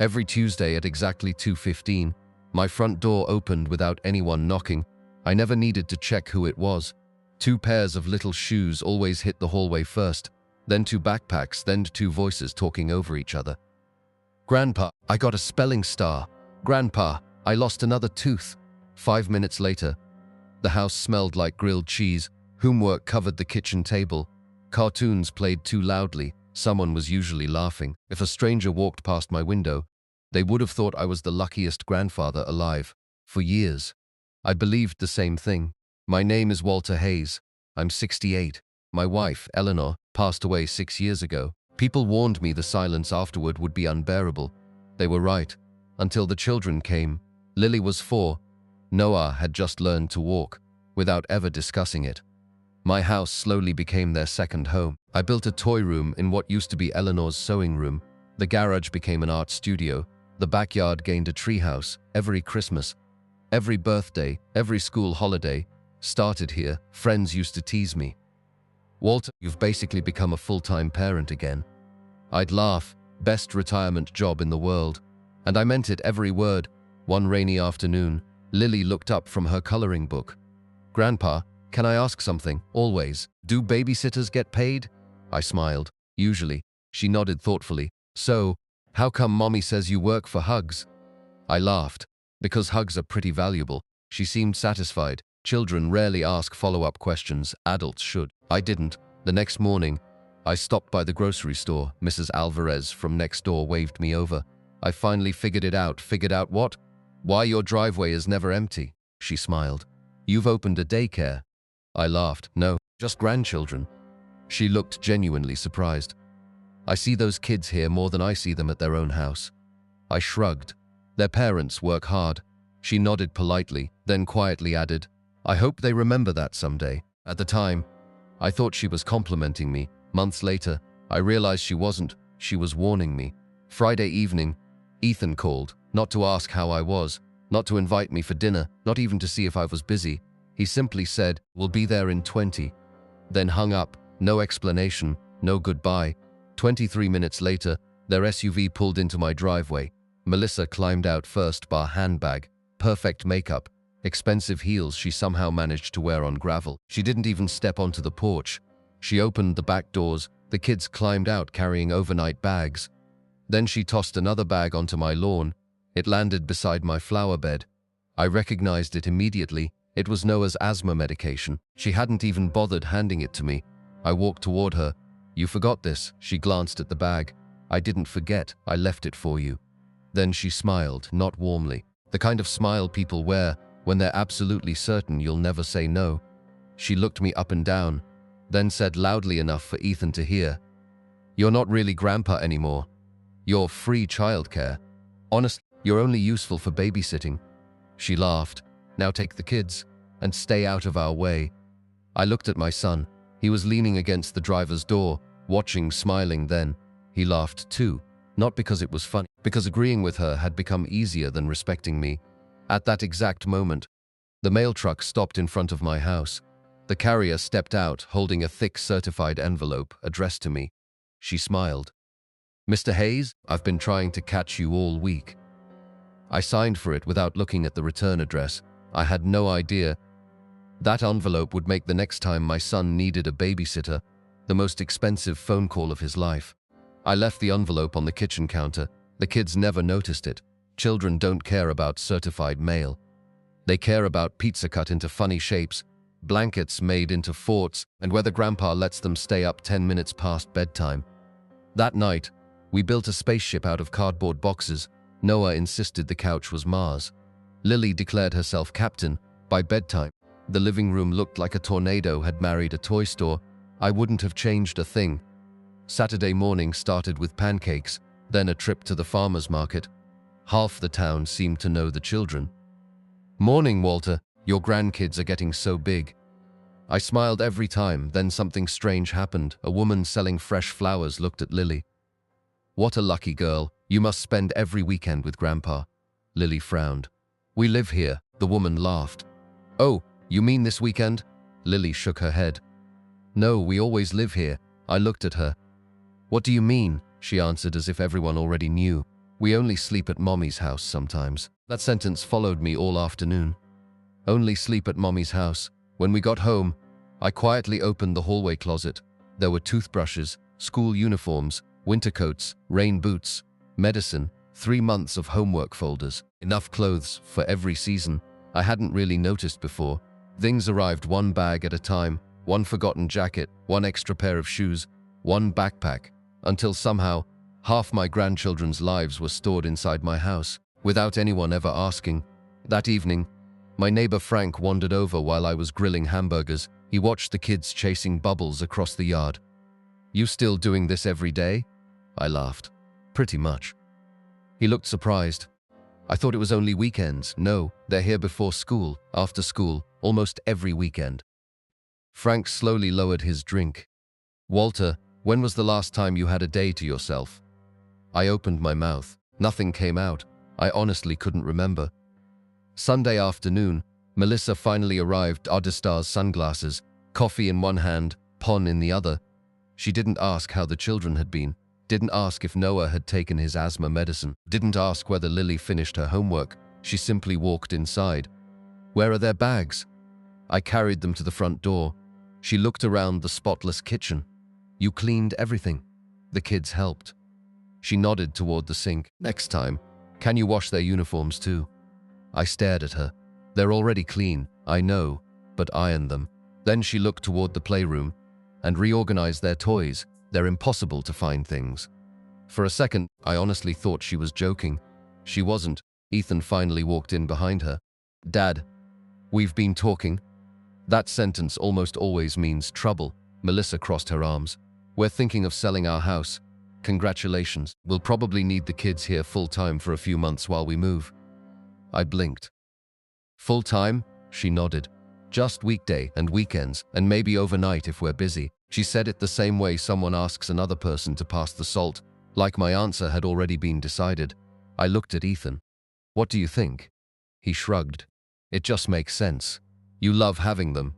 Every Tuesday at exactly 2:15, my front door opened without anyone knocking. I never needed to check who it was. 2 pairs of little shoes always hit the hallway first, then 2 backpacks, then 2 voices talking over each other. Grandpa, I got a spelling star. Grandpa, I lost another tooth. 5 minutes later, the house smelled like grilled cheese. Homework covered the kitchen table. Cartoons played too loudly. Someone was usually laughing. If a stranger walked past my window, they would have thought I was the luckiest grandfather alive. For years, I believed the same thing. My name is Walter Hayes. I'm 68. My wife, Eleanor, passed away 6 years ago. People warned me the silence afterward would be unbearable. They were right. Until the children came. Lily was 4. Noah had just learned to walk, without ever discussing it. My house slowly became their second home. I built a toy room in what used to be Eleanor's sewing room. The garage became an art studio. The backyard gained a treehouse. Every Christmas, every birthday, every school holiday started here. Friends used to tease me. Walter, you've basically become a full-time parent again. I'd laugh, best retirement job in the world. And I meant it, every word. One rainy afternoon, Lily looked up from her coloring book. Grandpa, can I ask something? Always. Do babysitters get paid? I smiled. Usually. She nodded thoughtfully. So, how come Mommy says you work for hugs? I laughed. Because hugs are pretty valuable. She seemed satisfied. Children rarely ask follow-up questions. Adults should. I didn't. The next morning, I stopped by the grocery store. Mrs. Alvarez from next door waved me over. I finally figured it out. Figured out what? Why your driveway is never empty. She smiled. You've opened a daycare. I laughed. No, just grandchildren. She looked genuinely surprised. I see those kids here more than I see them at their own house. I shrugged. Their parents work hard. She nodded politely, then quietly added, I hope they remember that someday. At the time, I thought she was complimenting me. Months later, I realized she wasn't. She was warning me. Friday evening, Ethan called, not to ask how I was, not to invite me for dinner, not even to see if I was busy. He simply said, we'll be there in 20. Then hung up. No explanation, no goodbye. 23 minutes later, their SUV pulled into my driveway. Melissa climbed out first, bar handbag, perfect makeup, expensive heels she somehow managed to wear on gravel. She didn't even step onto the porch. She opened the back doors. The kids climbed out carrying overnight bags. Then she tossed another bag onto my lawn. It landed beside my flower bed. I recognized it immediately. It was Noah's asthma medication. She hadn't even bothered handing it to me. I walked toward her. You forgot this. She glanced at the bag. I didn't forget. I left it for you. Then she smiled, not warmly. The kind of smile people wear when they're absolutely certain you'll never say no. She looked me up and down, then said loudly enough for Ethan to hear, You're not really grandpa anymore. You're free childcare. Honestly, you're only useful for babysitting. She laughed. Now take the kids and stay out of our way. I looked at my son. He was leaning against the driver's door, watching, smiling. Then he laughed too, not because it was funny, because agreeing with her had become easier than respecting me. At that exact moment, the mail truck stopped in front of my house. The carrier stepped out, holding a thick certified envelope addressed to me. She smiled. Mr. Hayes, I've been trying to catch you all week. I signed for it without looking at the return address. I had no idea that envelope would make the next time my son needed a babysitter the most expensive phone call of his life. I left the envelope on the kitchen counter. The kids never noticed it. Children don't care about certified mail. They care about pizza cut into funny shapes, blankets made into forts, and whether grandpa lets them stay up 10 minutes past bedtime. That night, we built a spaceship out of cardboard boxes. Noah insisted the couch was Mars. Lily declared herself captain. By bedtime, the living room looked like a tornado had married a toy store. I wouldn't have changed a thing. Saturday morning started with pancakes, then a trip to the farmer's market. Half the town seemed to know the children. Morning, Walter. Your grandkids are getting so big. I smiled every time. Then something strange happened. A woman selling fresh flowers looked at Lily. What a lucky girl. You must spend every weekend with Grandpa. Lily frowned. We live here. The woman laughed. Oh, you mean this weekend? Lily shook her head. No, we always live here. I looked at her. What do you mean? She answered as if everyone already knew. We only sleep at Mommy's house sometimes. That sentence followed me all afternoon. Only sleep at Mommy's house. When we got home, I quietly opened the hallway closet. There were toothbrushes, school uniforms, winter coats, rain boots, medicine, 3 months of homework folders, enough clothes for every season. I hadn't really noticed before. Things arrived one bag at a time, one forgotten jacket, one extra pair of shoes, one backpack, until somehow, half my grandchildren's lives were stored inside my house, without anyone ever asking. That evening, my neighbor Frank wandered over while I was grilling hamburgers. He watched the kids chasing bubbles across the yard. "You still doing this every day?" I laughed. "Pretty much." He looked surprised. "I thought it was only weekends." "No, they're here before school, after school, almost every weekend." Frank slowly lowered his drink. "Walter, when was the last time you had a day to yourself?" I opened my mouth. Nothing came out. I honestly couldn't remember. Sunday afternoon, Melissa finally arrived, Ardestar's sunglasses, coffee in one hand, pon in the other. She didn't ask how the children had been, didn't ask if Noah had taken his asthma medicine, didn't ask whether Lily finished her homework. She simply walked inside. "Where are their bags?" I carried them to the front door. She looked around the spotless kitchen. "You cleaned everything." The kids helped. She nodded toward the sink. "Next time, can you wash their uniforms too?" I stared at her. "They're already clean, I know, but iron them." Then she looked toward the playroom and reorganized their toys. They're impossible to find things. For a second, I honestly thought she was joking. She wasn't. Ethan finally walked in behind her. "Dad, we've been talking." That sentence almost always means trouble. Melissa crossed her arms. "We're thinking of selling our house. Congratulations. We'll probably need the kids here full-time for a few months while we move." I blinked. "Full-time?" She nodded. "Just weekday and weekends, and maybe overnight if we're busy." She said it the same way someone asks another person to pass the salt, like my answer had already been decided. I looked at Ethan. "What do you think?" He shrugged. "It just makes sense. You love having them."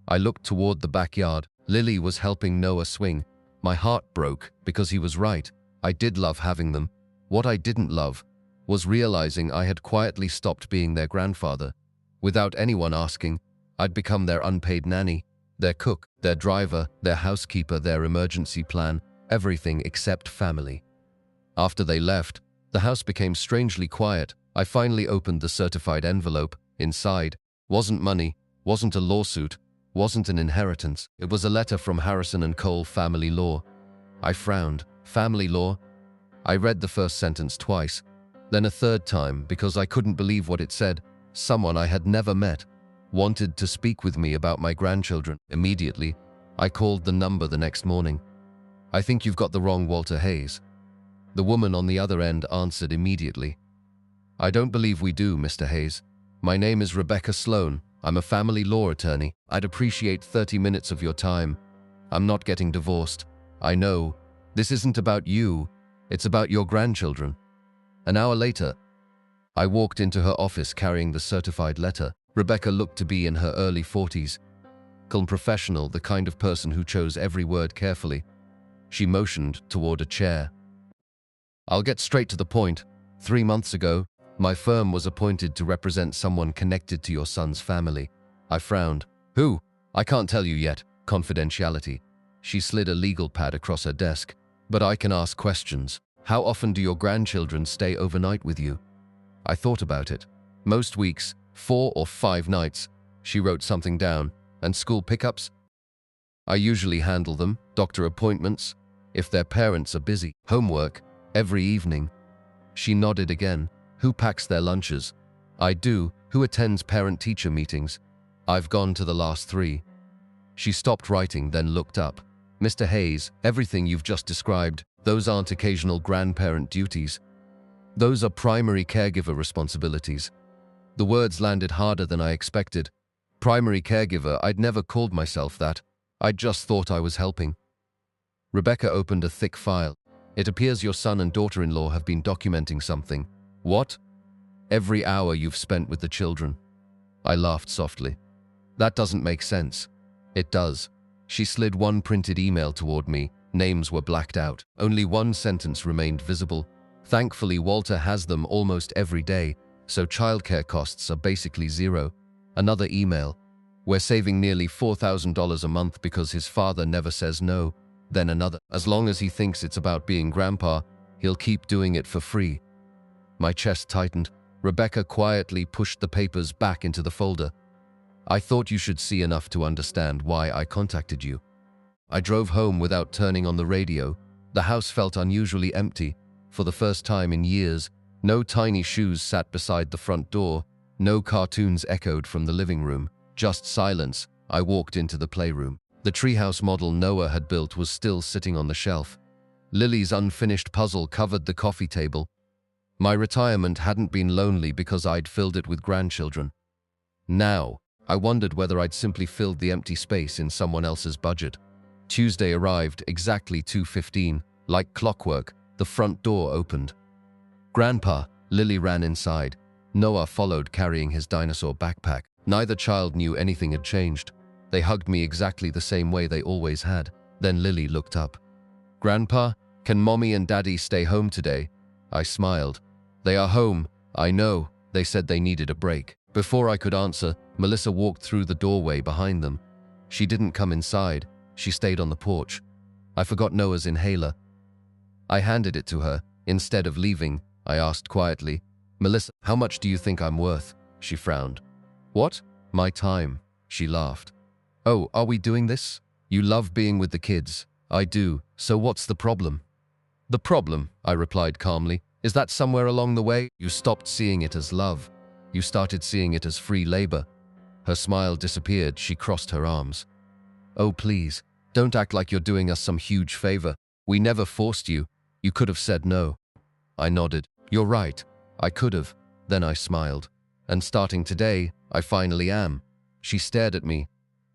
I looked toward the backyard. Lily was helping Noah swing. My heart broke because he was right. I did love having them. What I didn't love was realizing I had quietly stopped being their grandfather. Without anyone asking, I'd become their unpaid nanny, their cook, their driver, their housekeeper, their emergency plan, everything except family. After they left, the house became strangely quiet. I finally opened the certified envelope. Inside wasn't money, wasn't a lawsuit, wasn't an inheritance. It was a letter from Harrison and Cole Family Law. I frowned. Family law? I read the first sentence twice, then a third time because I couldn't believe what it said. Someone I had never met wanted to speak with me about my grandchildren. Immediately, I called the number the next morning. "I think you've got the wrong Walter Hayes." The woman on the other end answered immediately. "I don't believe we do, Mr. Hayes. My name is Rebecca Sloan. I'm a family law attorney. I'd appreciate 30 minutes of your time. I'm not getting divorced. I know. This isn't about you. It's about your grandchildren." An hour later, I walked into her office carrying the certified letter. Rebecca looked to be in her early 40s. Calm, professional, the kind of person who chose every word carefully. She motioned toward a chair. "I'll get straight to the point. 3 months ago, my firm was appointed to represent someone connected to your son's family." I frowned. "Who?" "I can't tell you yet. Confidentiality." She slid a legal pad across her desk. "But I can ask questions. How often do your grandchildren stay overnight with you?" I thought about it. "Most weeks, 4 or 5 nights." She wrote something down. "And school pickups?" "I usually handle them. Doctor appointments, if their parents are busy. Homework, every evening." She nodded again. "Who packs their lunches?" "I do." "Who attends parent-teacher meetings?" "I've gone to the last 3. She stopped writing, then looked up. "Mr. Hayes, everything you've just described, those aren't occasional grandparent duties. Those are primary caregiver responsibilities." The words landed harder than I expected. Primary caregiver, I'd never called myself that. I'd just thought I was helping. Rebecca opened a thick file. "It appears your son and daughter-in-law have been documenting something." "What?" "Every hour you've spent with the children." I laughed softly. "That doesn't make sense." "It does." She slid one printed email toward me. Names were blacked out. Only one sentence remained visible. Thankfully, Walter has them almost every day, so childcare costs are basically zero. Another email. We're saving nearly $4,000 a month because his father never says no. Then another. As long as he thinks it's about being grandpa, he'll keep doing it for free. My chest tightened. Rebecca quietly pushed the papers back into the folder. I thought you should see enough to understand why I contacted you. I drove home without turning on the radio. The house felt unusually empty. For the first time in years, no tiny shoes sat beside the front door. No cartoons echoed from the living room. Just silence. I walked into the playroom. The treehouse model Noah had built was still sitting on the shelf. Lily's unfinished puzzle covered the coffee table. My retirement hadn't been lonely because I'd filled it with grandchildren. Now, I wondered whether I'd simply filled the empty space in someone else's budget. Tuesday arrived exactly 2:15. Like clockwork, the front door opened. Grandpa, Lily ran inside. Noah followed carrying his dinosaur backpack. Neither child knew anything had changed. They hugged me exactly the same way they always had. Then Lily looked up. Grandpa, can Mommy and Daddy stay home today? I smiled. They are home, I know. They said they needed a break. Before I could answer, Melissa walked through the doorway behind them. She didn't come inside. She stayed on the porch. I forgot Noah's inhaler. I handed it to her. Instead of leaving, I asked quietly, Melissa, how much do you think I'm worth? She frowned. What? My time. She laughed. Oh, are we doing this? You love being with the kids. I do. So what's the problem? The problem, I replied calmly, is that somewhere along the way, you stopped seeing it as love. You started seeing it as free labor. Her smile disappeared. She crossed her arms. Oh, please, don't act like you're doing us some huge favor. We never forced you. You could have said no. I nodded. You're right. I could have. Then I smiled. And starting today, I finally am. She stared at me.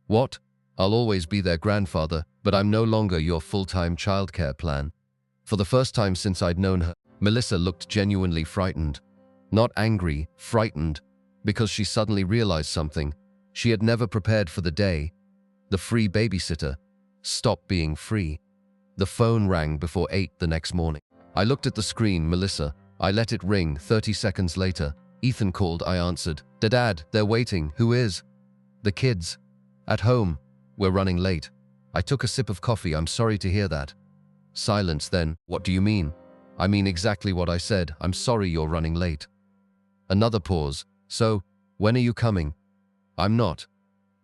What? I'll always be their grandfather, but I'm no longer your full-time childcare plan. For the first time since I'd known her, Melissa looked genuinely frightened. Not angry, frightened, because she suddenly realized something. She had never prepared for the day. The free babysitter stopped being free. The phone rang before 8 the next morning. I looked at the screen, Melissa. I let it ring. 30 seconds later, Ethan called. I answered. Dad, they're waiting. Who is? The kids. At home. We're running late. I took a sip of coffee. I'm sorry to hear that. Silence then. What do you mean? I mean exactly what I said. I'm sorry you're running late. Another pause. So, when are you coming? I'm not.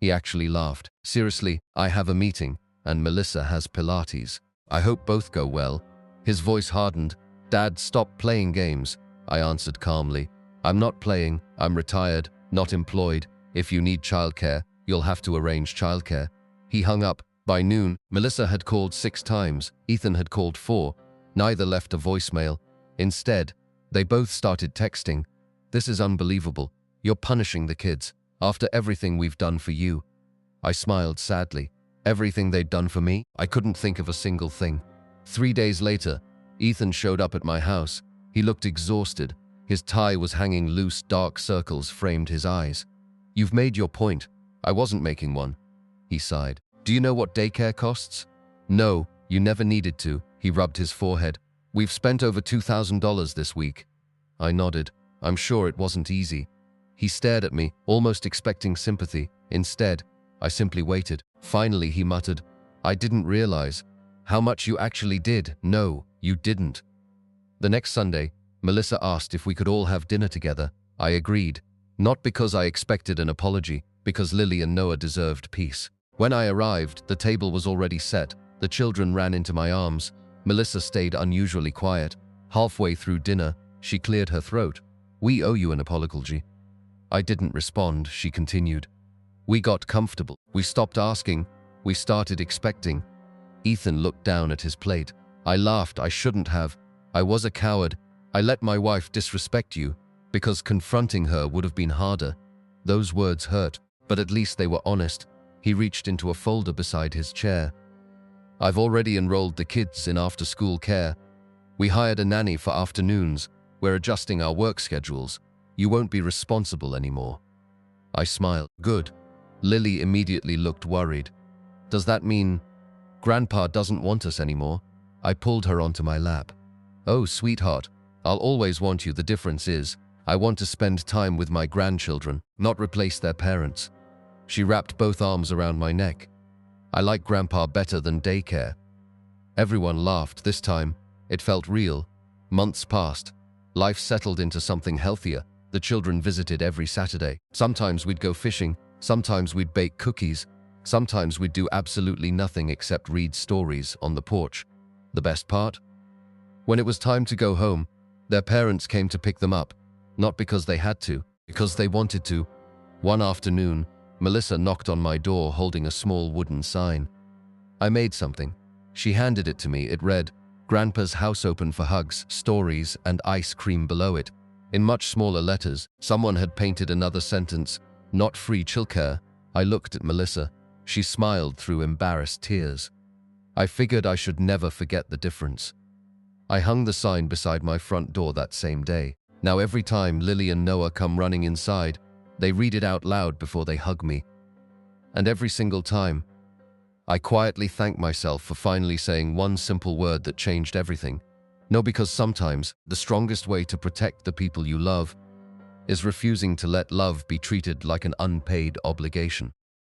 He actually laughed. Seriously, I have a meeting, and Melissa has Pilates. I hope both go well. His voice hardened. Dad, stop playing games. I answered calmly. I'm not playing. I'm retired, not employed. If you need childcare, you'll have to arrange childcare. He hung up. By noon, Melissa had called 6 times. Ethan had called 4. Neither left a voicemail. Instead, they both started texting. This is unbelievable. You're punishing the kids. After everything we've done for you. I smiled sadly. Everything they'd done for me? I couldn't think of a single thing. 3 days later, Ethan showed up at my house. He looked exhausted. His tie was hanging loose. Dark circles framed his eyes. You've made your point. I wasn't making one. He sighed. Do you know what daycare costs? No, you never needed to. He rubbed his forehead. We've spent over $2,000 this week. I nodded. I'm sure it wasn't easy. He stared at me, almost expecting sympathy. Instead, I simply waited. Finally, he muttered, I didn't realize how much you actually did. No, you didn't. The next Sunday, Melissa asked if we could all have dinner together. I agreed. Not because I expected an apology, because Lily and Noah deserved peace. When I arrived, the table was already set. The children ran into my arms. Melissa stayed unusually quiet. Halfway through dinner, she cleared her throat. We owe you an apology. I didn't respond. She continued. We got comfortable. We stopped asking. We started expecting. Ethan looked down at his plate. I laughed. I shouldn't have. I was a coward. I let my wife disrespect you because confronting her would have been harder. Those words hurt, but at least they were honest. He reached into a folder beside his chair. I've already enrolled the kids in after-school care. We hired a nanny for afternoons. We're adjusting our work schedules. You won't be responsible anymore. I smiled. Good. Lily immediately looked worried. Does that mean Grandpa doesn't want us anymore? I pulled her onto my lap. Oh, sweetheart, I'll always want you. The difference is, I want to spend time with my grandchildren, not replace their parents." She wrapped both arms around my neck. "I like Grandpa better than daycare." Everyone laughed. This time, it felt real. Months passed. Life settled into something healthier. The children visited every Saturday. Sometimes we'd go fishing. Sometimes we'd bake cookies. Sometimes we'd do absolutely nothing except read stories on the porch. The best part? When it was time to go home, their parents came to pick them up. Not because they had to, because they wanted to. One afternoon, Melissa knocked on my door holding a small wooden sign. I made something. She handed it to me. It read, "Grandpa's house open for hugs, stories, and ice cream" below it. In much smaller letters, someone had painted another sentence, "Not free childcare." I looked at Melissa. She smiled through embarrassed tears. I figured I should never forget the difference. I hung the sign beside my front door that same day. Now every time Lily and Noah come running inside, they read it out loud before they hug me. And every single time, I quietly thank myself for finally saying one simple word that changed everything. No, because sometimes the strongest way to protect the people you love is refusing to let love be treated like an unpaid obligation.